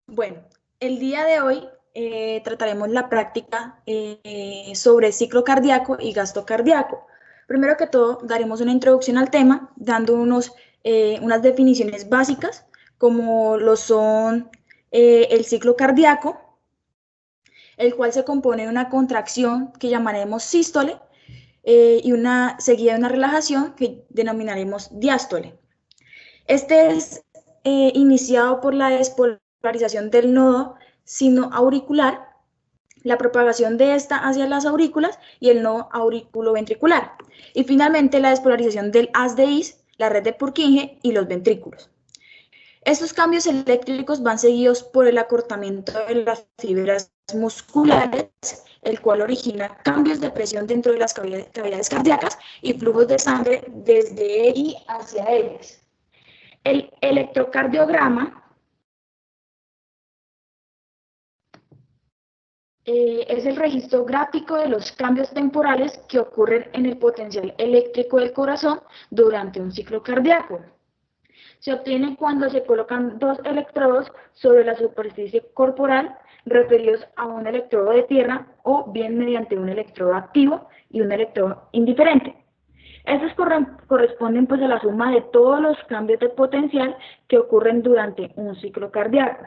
Bueno, el día de hoy trataremos la práctica sobre ciclo cardíaco y gasto cardíaco. Primero que todo, daremos una introducción al tema, dando unas definiciones básicas, como lo son el ciclo cardíaco, el cual se compone de una contracción que llamaremos sístole y seguida de una relajación que denominaremos diástole. Este es iniciado por la despolarización del nodo sinoauricular, la propagación de esta hacia las aurículas y el nodo auriculoventricular. Y finalmente la despolarización del haz de His, la red de Purkinje y los ventrículos. Estos cambios eléctricos van seguidos por el acortamiento de las fibras musculares, el cual origina cambios de presión dentro de las cavidades cardíacas y flujos de sangre desde y hacia ellas. El electrocardiograma es el registro gráfico de los cambios temporales que ocurren en el potencial eléctrico del corazón durante un ciclo cardíaco. Se obtiene cuando se colocan dos electrodos sobre la superficie corporal referidos a un electrodo de tierra o bien mediante un electrodo activo y un electrodo indiferente. Estos corresponden pues a la suma de todos los cambios de potencial que ocurren durante un ciclo cardíaco.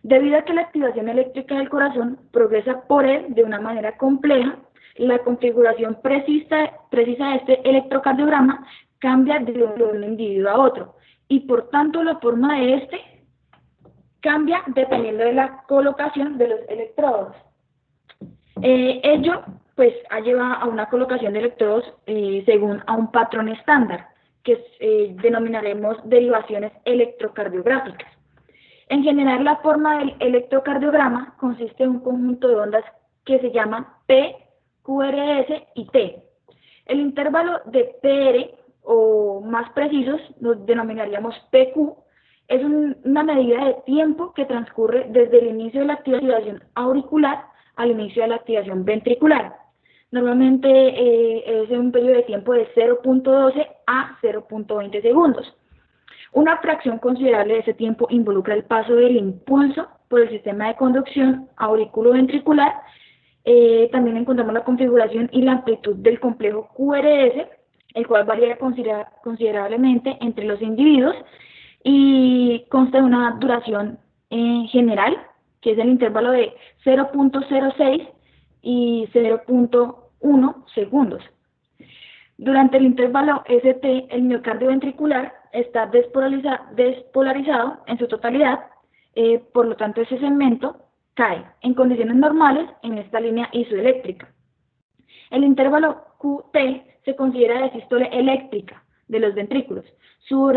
Debido a que la activación eléctrica del corazón progresa por él de una manera compleja, la configuración precisa de este electrocardiograma cambia de un individuo a otro y por tanto la forma de este cambia dependiendo de la colocación de los electrodos. Ello pues ha llevado a una colocación de electrodos según a un patrón estándar que denominaremos derivaciones electrocardiográficas. En general, la forma del electrocardiograma consiste en un conjunto de ondas que se llaman P, QRS y T. El intervalo de PR, o más precisos, los denominaríamos PQ, es una medida de tiempo que transcurre desde el inicio de la activación auricular al inicio de la activación ventricular. Normalmente es un periodo de tiempo de 0.12 a 0.20 segundos. Una fracción considerable de ese tiempo involucra el paso del impulso por el sistema de conducción auriculoventricular. También encontramos la configuración y la amplitud del complejo QRS, el cual varía considerablemente entre los individuos y consta de una duración general, que es el intervalo de 0.06 y 0.1 segundos. Durante el intervalo ST, el miocardio ventricular está despolarizado en su totalidad, por lo tanto ese segmento cae en condiciones normales en esta línea isoeléctrica. El intervalo QT se considera de sístole eléctrica de los ventrículos. Su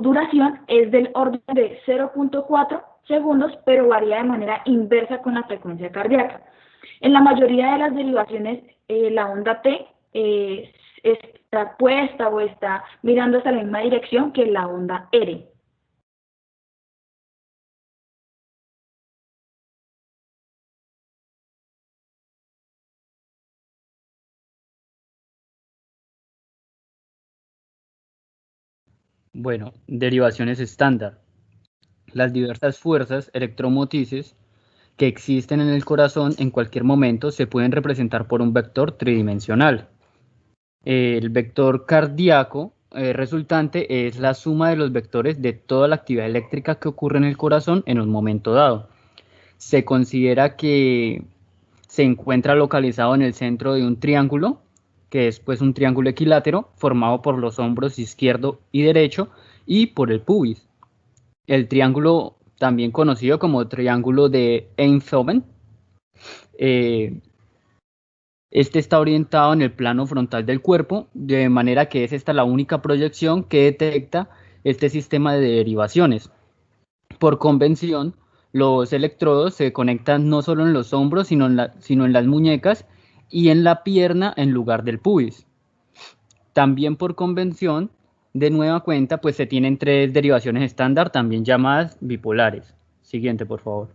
duración es del orden de 0.4 segundos, pero varía de manera inversa con la frecuencia cardíaca. En la mayoría de las derivaciones, la onda T está puesta o está mirando hacia la misma dirección que la onda R. Bueno, derivaciones estándar. Las diversas fuerzas electromotrices que existen en el corazón en cualquier momento se pueden representar por un vector tridimensional. El vector cardíaco resultante es la suma de los vectores de toda la actividad eléctrica que ocurre en el corazón en un momento dado. Se considera que se encuentra localizado en el centro de un triángulo, que es pues un triángulo equilátero formado por los hombros izquierdo y derecho y por el pubis. El triángulo, también conocido como triángulo de Einthoven, este está orientado en el plano frontal del cuerpo, de manera que es esta la única proyección que detecta este sistema de derivaciones. Por convención, los electrodos se conectan no solo en los hombros, sino en las muñecas y en la pierna en lugar del pubis. También por convención, de nueva cuenta, pues se tienen tres derivaciones estándar, también llamadas bipolares. Siguiente, por favor.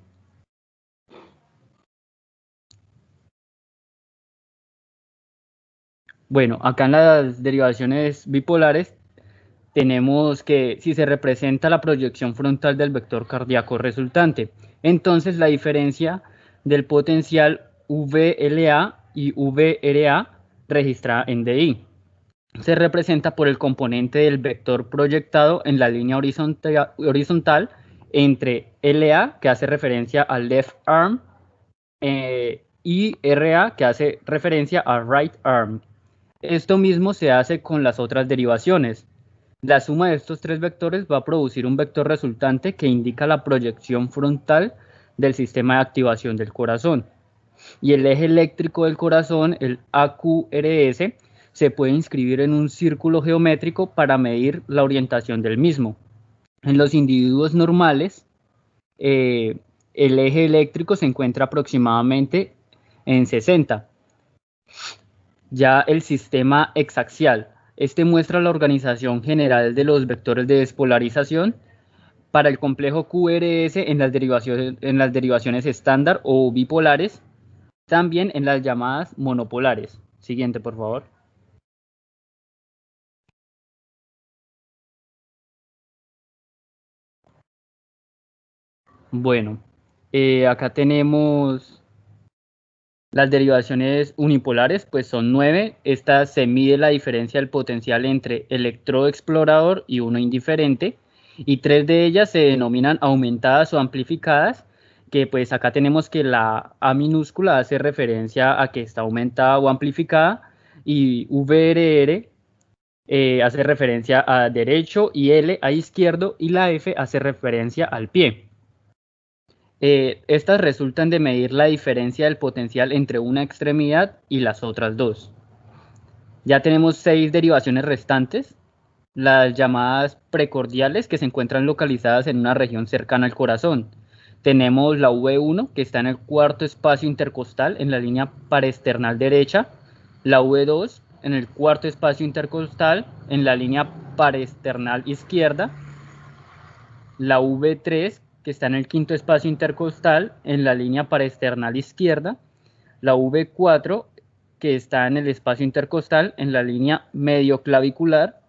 Bueno, acá en las derivaciones bipolares tenemos que si se representa la proyección frontal del vector cardíaco resultante, entonces la diferencia del potencial VLA y VRA registrada en DI se representa por el componente del vector proyectado en la línea horizontal entre LA, que hace referencia al left arm, y RA, que hace referencia al right arm. Esto mismo se hace con las otras derivaciones. La suma de estos tres vectores va a producir un vector resultante que indica la proyección frontal del sistema de activación del corazón. Y el eje eléctrico del corazón, el AQRS, se puede inscribir en un círculo geométrico para medir la orientación del mismo. En los individuos normales, el eje eléctrico se encuentra aproximadamente en 60. Ya el sistema hexaxial, este muestra la organización general de los vectores de despolarización para el complejo QRS en las derivaciones estándar o bipolares, también en las llamadas monopolares. Siguiente, por favor. Bueno, acá tenemos las derivaciones unipolares, pues son 9. Esta se mide la diferencia del potencial entre electrodo explorador y uno indiferente, y 3 de ellas se denominan aumentadas o amplificadas, que pues acá tenemos que la A minúscula hace referencia a que está aumentada o amplificada, y VRR hace referencia a derecho y L a izquierdo, y la F hace referencia al pie. Estas resultan de medir la diferencia del potencial entre una extremidad y las otras dos. Ya tenemos 6 derivaciones restantes, las llamadas precordiales, que se encuentran localizadas en una región cercana al corazón. Tenemos la V1, que está en el cuarto espacio intercostal en la línea paraesternal derecha, la V2 en el cuarto espacio intercostal en la línea paraesternal izquierda, la V3, que está en el quinto espacio intercostal en la línea paraesternal izquierda, la V4, que está en el espacio intercostal en la línea medioclavicular,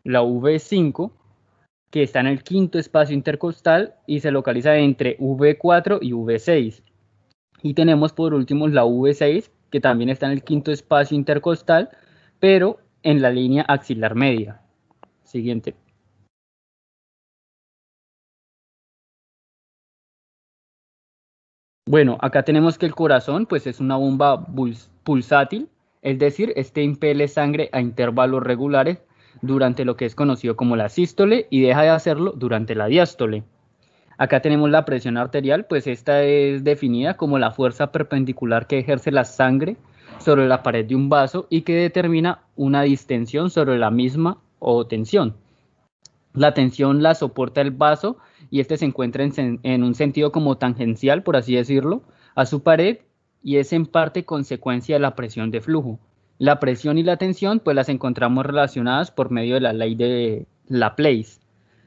la V5, que está en el quinto espacio intercostal y se localiza entre V4 y V6. Y tenemos por último la V6, que también está en el quinto espacio intercostal, pero en la línea axilar media. Siguiente. Bueno, acá tenemos que el corazón pues es una bomba pulsátil, es decir, este impele sangre a intervalos regulares durante lo que es conocido como la sístole y deja de hacerlo durante la diástole. Acá tenemos la presión arterial, pues esta es definida como la fuerza perpendicular que ejerce la sangre sobre la pared de un vaso y que determina una distensión sobre la misma o tensión. La tensión la soporta el vaso y este se encuentra en un sentido como tangencial, por así decirlo, a su pared y es en parte consecuencia de la presión de flujo. La presión y la tensión pues las encontramos relacionadas por medio de la ley de Laplace,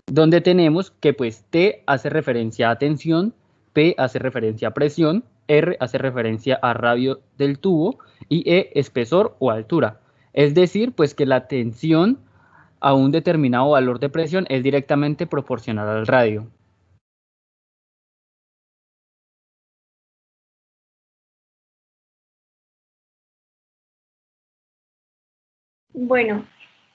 donde tenemos que pues T hace referencia a tensión, P hace referencia a presión, R hace referencia a radio del tubo y E espesor o altura. Es decir, pues que la tensión a un determinado valor de presión es directamente proporcional al radio. Bueno,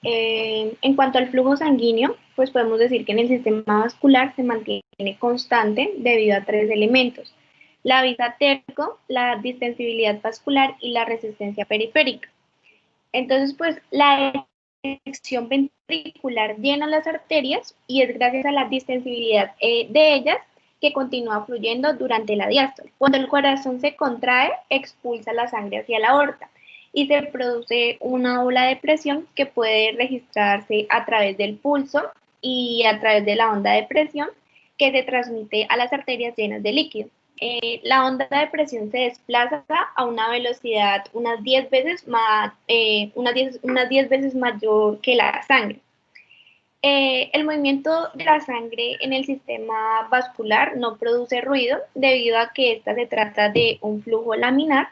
en cuanto al flujo sanguíneo, pues podemos decir que en el sistema vascular se mantiene constante debido a 3 elementos: la visa terco, la distensibilidad vascular y la resistencia periférica. Entonces, pues la eyección ventricular llena las arterias y es gracias a la distensibilidad de ellas que continúa fluyendo durante la diástole. Cuando el corazón se contrae, expulsa la sangre hacia la aorta y se produce una ola de presión que puede registrarse a través del pulso y a través de la onda de presión que se transmite a las arterias llenas de líquido. La onda de presión se desplaza a una velocidad unas 10 veces mayor que la sangre. El movimiento de la sangre en el sistema vascular no produce ruido debido a que esta se trata de un flujo laminar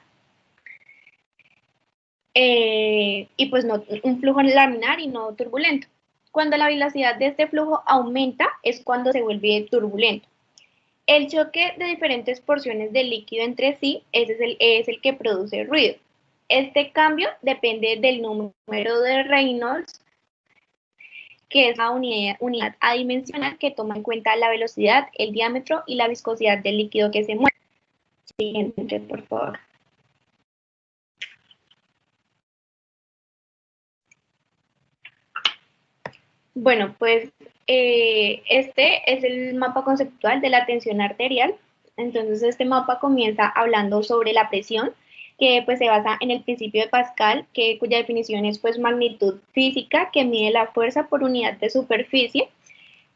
y pues no un flujo laminar y no turbulento. Cuando la velocidad de este flujo aumenta es cuando se vuelve turbulento. El choque de diferentes porciones del líquido entre sí es el que produce ruido. Este cambio depende del número de Reynolds, que es la unidad adimensional que toma en cuenta la velocidad, el diámetro y la viscosidad del líquido que se mueve. Siguiente, por favor. Bueno, pues este es el mapa conceptual de la tensión arterial. Entonces, este mapa comienza hablando sobre la presión, que pues se basa en el principio de Pascal, cuya definición es pues magnitud física, que mide la fuerza por unidad de superficie.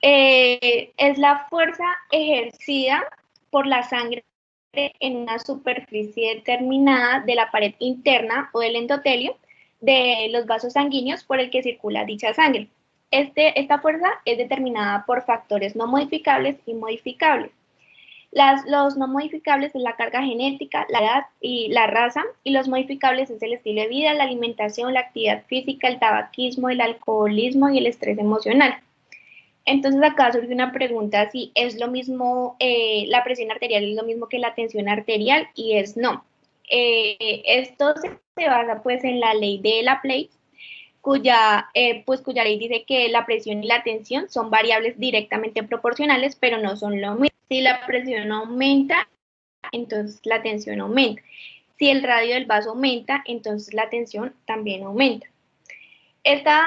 Es la fuerza ejercida por la sangre en una superficie determinada de la pared interna o del endotelio de los vasos sanguíneos por el que circula dicha sangre. Esta fuerza es determinada por factores no modificables y modificables. Los no modificables es la carga genética, la edad y la raza, y los modificables es el estilo de vida, la alimentación, la actividad física, el tabaquismo, el alcoholismo y el estrés emocional. Entonces acá surge una pregunta si es lo mismo, la presión arterial es lo mismo que la tensión arterial, y es no. Esto se basa pues en la ley de Laplace, cuya ley dice que la presión y la tensión son variables directamente proporcionales, pero no son lo mismo. Si la presión aumenta, entonces la tensión aumenta. Si el radio del vaso aumenta, entonces la tensión también aumenta. Esta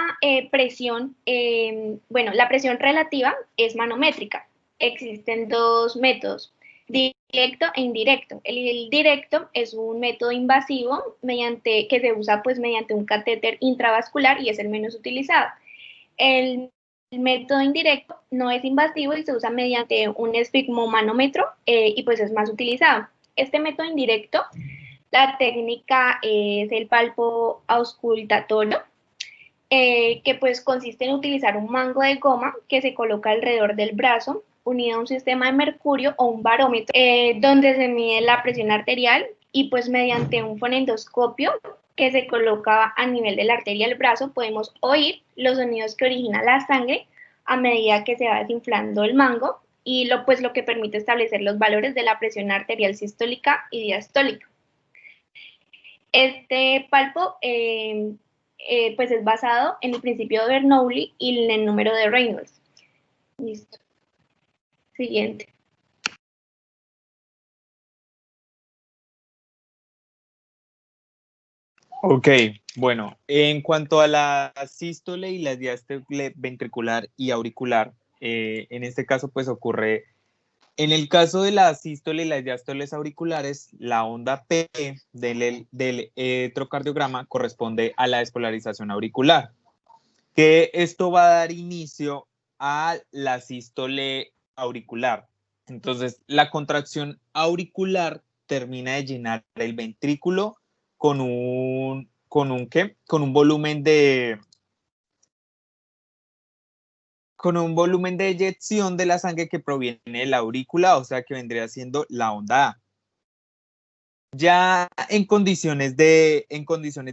presión, la presión relativa es manométrica. Existen dos métodos, directo e indirecto. El directo es un método invasivo que se usa pues mediante un catéter intravascular y es el menos utilizado. El método indirecto no es invasivo y se usa mediante un esfigmomanómetro y pues es más utilizado. Este método indirecto, la técnica es el palpo auscultatorio, que pues consiste en utilizar un mango de goma que se coloca alrededor del brazo, unido a un sistema de mercurio o un barómetro, donde se mide la presión arterial, y pues mediante un fonendoscopio que se coloca a nivel de la arteria del brazo podemos oír los sonidos que origina la sangre a medida que se va desinflando el mango, y lo que permite establecer los valores de la presión arterial sistólica y diastólica. Este palpo pues es basado en el principio de Bernoulli y en el número de Reynolds. Listo. Siguiente. Ok, bueno, en cuanto a la sístole y la diástole ventricular y auricular, en este caso pues ocurre, en el caso de la sístole y las diástoles auriculares, la onda P del electrocardiograma corresponde a la despolarización auricular, que esto va a dar inicio a la sístole auricular. Entonces, la contracción auricular termina de llenar el ventrículo con un volumen de eyección de la sangre que proviene de la aurícula, o sea que vendría siendo la onda A. Ya en condiciones de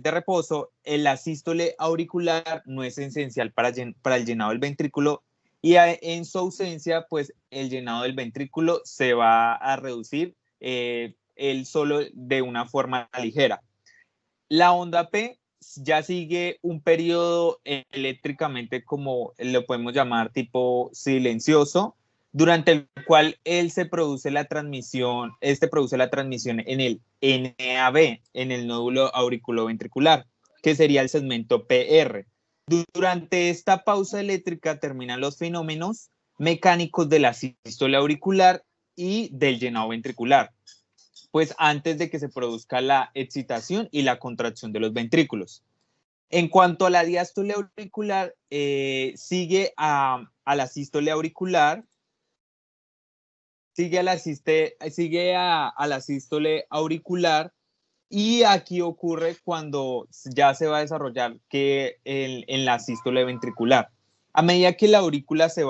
reposo, el asístole auricular no es esencial para el llenado del ventrículo, y en su ausencia, pues el llenado del ventrículo se va a reducir él solo de una forma ligera. La onda P ya sigue un periodo eléctricamente, como lo podemos llamar, tipo silencioso, durante el cual produce la transmisión en el NAV, en el nódulo auriculoventricular, que sería el segmento PR. Durante esta pausa eléctrica terminan los fenómenos mecánicos de la sístole auricular y del llenado ventricular, pues antes de que se produzca la excitación y la contracción de los ventrículos. En cuanto a la diástole auricular, sigue a la sístole auricular, sigue a la sístole auricular, y aquí ocurre cuando ya se va a desarrollar en la sístole ventricular. A medida que la aurícula se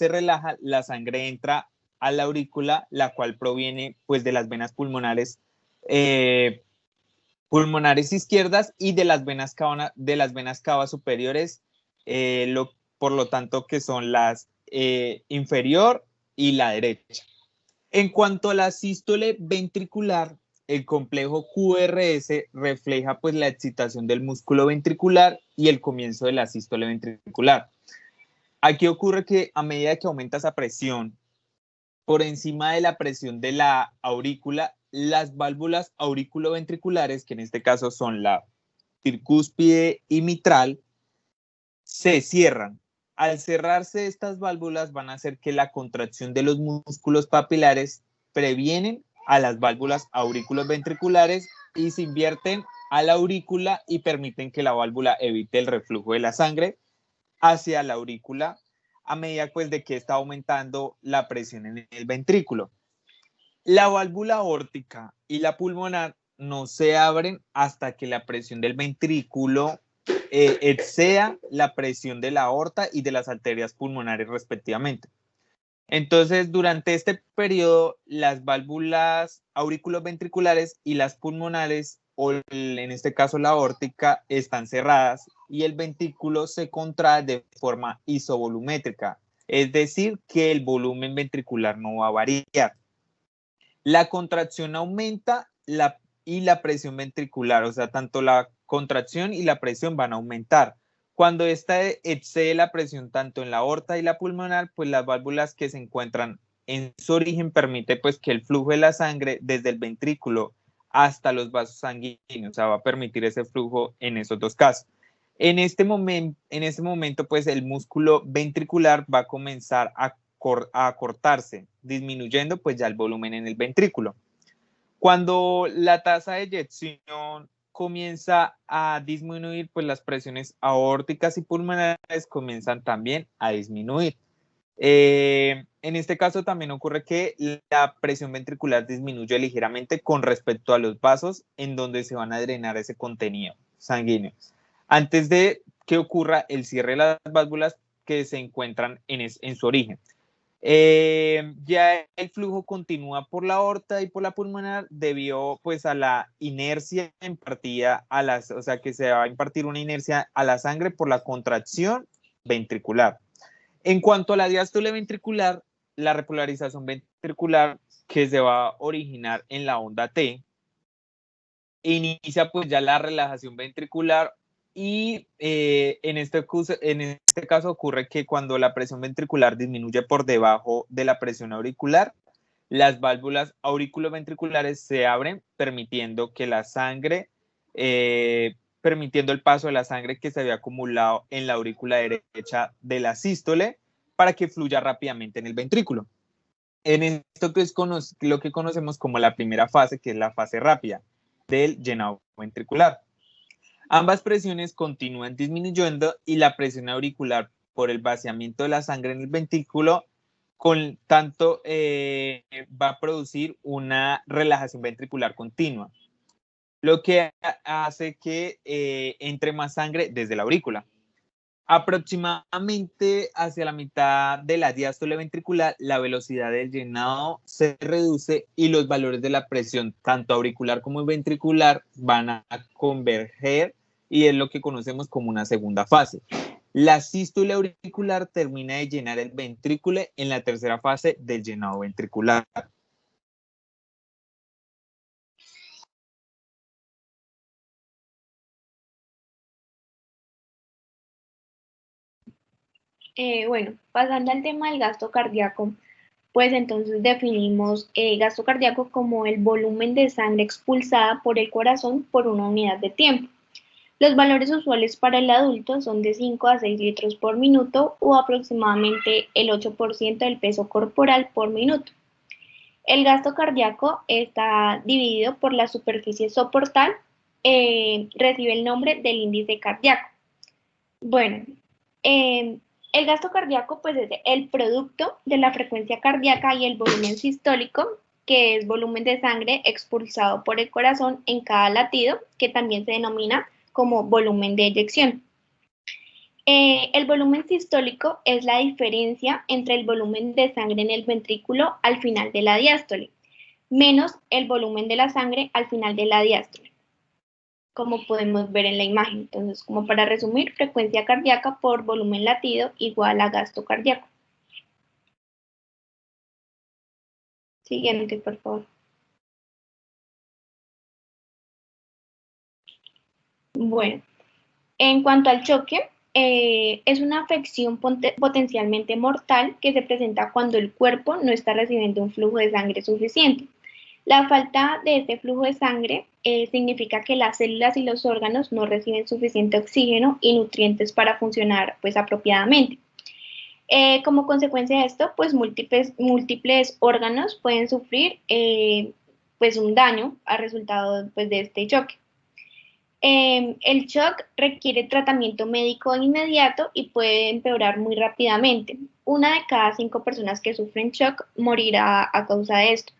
relaja, la sangre entra a la aurícula, la cual proviene pues de las venas pulmonares izquierdas y de las venas cavas superiores, por lo tanto que son las inferior y la derecha. En cuanto a la sístole ventricular, el complejo QRS refleja pues la excitación del músculo ventricular y el comienzo de la sístole ventricular. Aquí ocurre que a medida que aumenta esa presión, por encima de la presión de la aurícula, las válvulas auriculoventriculares, que en este caso son la tricúspide y mitral, se cierran. Al cerrarse estas válvulas van a hacer que la contracción de los músculos papilares previenen a las válvulas auriculoventriculares y se invierten a la aurícula y permiten que la válvula evite el reflujo de la sangre hacia la aurícula a medida pues de que está aumentando la presión en el ventrículo. La válvula aórtica y la pulmonar no se abren hasta que la presión del ventrículo exceda la presión de la aorta y de las arterias pulmonares respectivamente. Entonces, durante este periodo, las válvulas auriculoventriculares y las pulmonares, o en este caso la aórtica, están cerradas y el ventrículo se contrae de forma isovolumétrica, es decir, que el volumen ventricular no va a variar. La contracción aumenta y la presión ventricular, o sea, tanto la contracción y la presión van a aumentar. Cuando esta excede la presión tanto en la aorta y la pulmonar, pues las válvulas que se encuentran en su origen permite pues que el flujo de la sangre desde el ventrículo hasta los vasos sanguíneos, o sea, va a permitir ese flujo en esos dos casos. En este momento, pues el músculo ventricular va a comenzar a cortarse, disminuyendo pues ya el volumen en el ventrículo. Cuando la tasa de eyección comienza a disminuir, pues las presiones aórticas y pulmonares comienzan también a disminuir. En este caso también ocurre que la presión ventricular disminuye ligeramente con respecto a los vasos en donde se van a drenar ese contenido sanguíneo, antes de que ocurra el cierre de las válvulas que se encuentran en su origen. Ya el flujo continúa por la aorta y por la pulmonar debido pues a la inercia impartida o sea que se va a impartir una inercia a la sangre por la contracción ventricular. En cuanto a la diástole ventricular, la repolarización ventricular que se va a originar en la onda T, inicia pues ya la relajación ventricular y en este caso ocurre que cuando la presión ventricular disminuye por debajo de la presión auricular, las válvulas auriculoventriculares se abren, permitiendo que la sangre, permitiendo el paso de la sangre que se había acumulado en la aurícula derecha de la sístole para que fluya rápidamente en el ventrículo. En esto que es lo que conocemos como la primera fase, que es la fase rápida del llenado ventricular. Ambas presiones continúan disminuyendo y la presión auricular por el vaciamiento de la sangre en el ventrículo con tanto va a producir una relajación ventricular continua, lo que hace que entre más sangre desde la aurícula. Aproximadamente hacia la mitad de la diástole ventricular, la velocidad del llenado se reduce y los valores de la presión, tanto auricular como ventricular, van a converger y es lo que conocemos como una segunda fase. La sístole auricular termina de llenar el ventrículo en la tercera fase del llenado ventricular. Bueno, pasando al tema del gasto cardíaco, pues entonces definimos gasto cardíaco como el volumen de sangre expulsada por el corazón por una unidad de tiempo. Los valores usuales para el adulto son de 5 a 6 litros por minuto o aproximadamente el 8% del peso corporal por minuto. El gasto cardíaco está dividido por la superficie soportal, recibe el nombre del índice cardíaco. Bueno, el gasto cardíaco pues es el producto de la frecuencia cardíaca y el volumen sistólico, que es volumen de sangre expulsado por el corazón en cada latido, que también se denomina como volumen de eyección. El volumen sistólico es la diferencia entre el volumen de sangre en el ventrículo al final de la diástole, menos el volumen de la sangre al final de la diástole. como podemos ver en la imagen. Entonces, como para resumir, frecuencia cardíaca por volumen latido igual a gasto cardíaco. Siguiente, por favor. Bueno, en cuanto al choque, es una afección potencialmente mortal que se presenta cuando el cuerpo no está recibiendo un flujo de sangre suficiente. La falta de este flujo de sangre significa que las células y los órganos no reciben suficiente oxígeno y nutrientes para funcionar pues, apropiadamente. Como consecuencia de esto, pues múltiples órganos pueden sufrir pues un daño a resultado pues, de este choque. El shock requiere tratamiento médico inmediato y puede empeorar muy rápidamente. 1 de cada 5 personas que sufren shock morirá a causa de esto.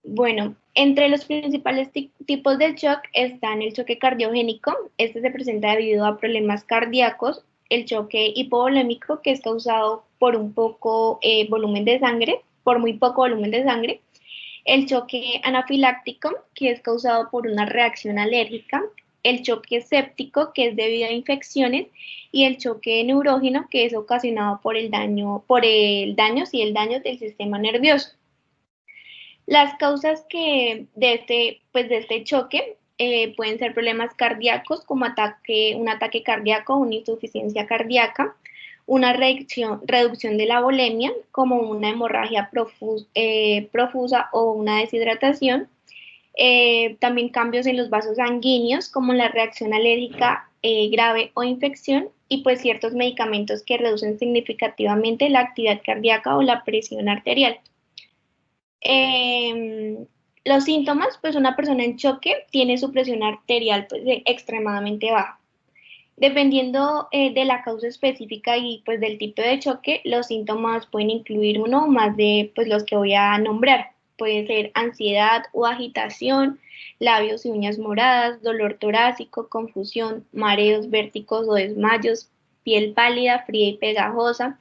Bueno, entre los principales tipos de shock están el choque cardiogénico. Este se presenta debido a problemas cardíacos. El choque hipovolémico, que es causado por un poco volumen de sangre, por muy poco volumen de sangre. El choque anafiláctico, que es causado por una reacción alérgica. El choque séptico, que es debido a infecciones. Y el choque neurógeno, que es ocasionado por el daño del sistema nervioso. Las causas de este choque pueden ser problemas cardíacos como un ataque cardíaco, una insuficiencia cardíaca, una reducción de la volemia como una hemorragia profusa o una deshidratación, también cambios en los vasos sanguíneos como la reacción alérgica grave o infección y pues ciertos medicamentos que reducen significativamente la actividad cardíaca o la presión arterial. Los síntomas, pues una persona en choque tiene su presión arterial pues, extremadamente baja. Dependiendo de la causa específica y pues del tipo de choque, los síntomas pueden incluir uno o más de pues, los que voy a nombrar. Puede ser ansiedad o agitación, labios y uñas moradas, dolor torácico, confusión, mareos, vértigos o desmayos, piel pálida, fría y pegajosa,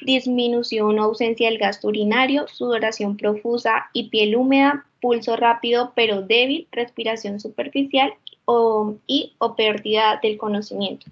disminución o ausencia del gasto urinario, sudoración profusa y piel húmeda, pulso rápido pero débil, respiración superficial o pérdida del conocimiento.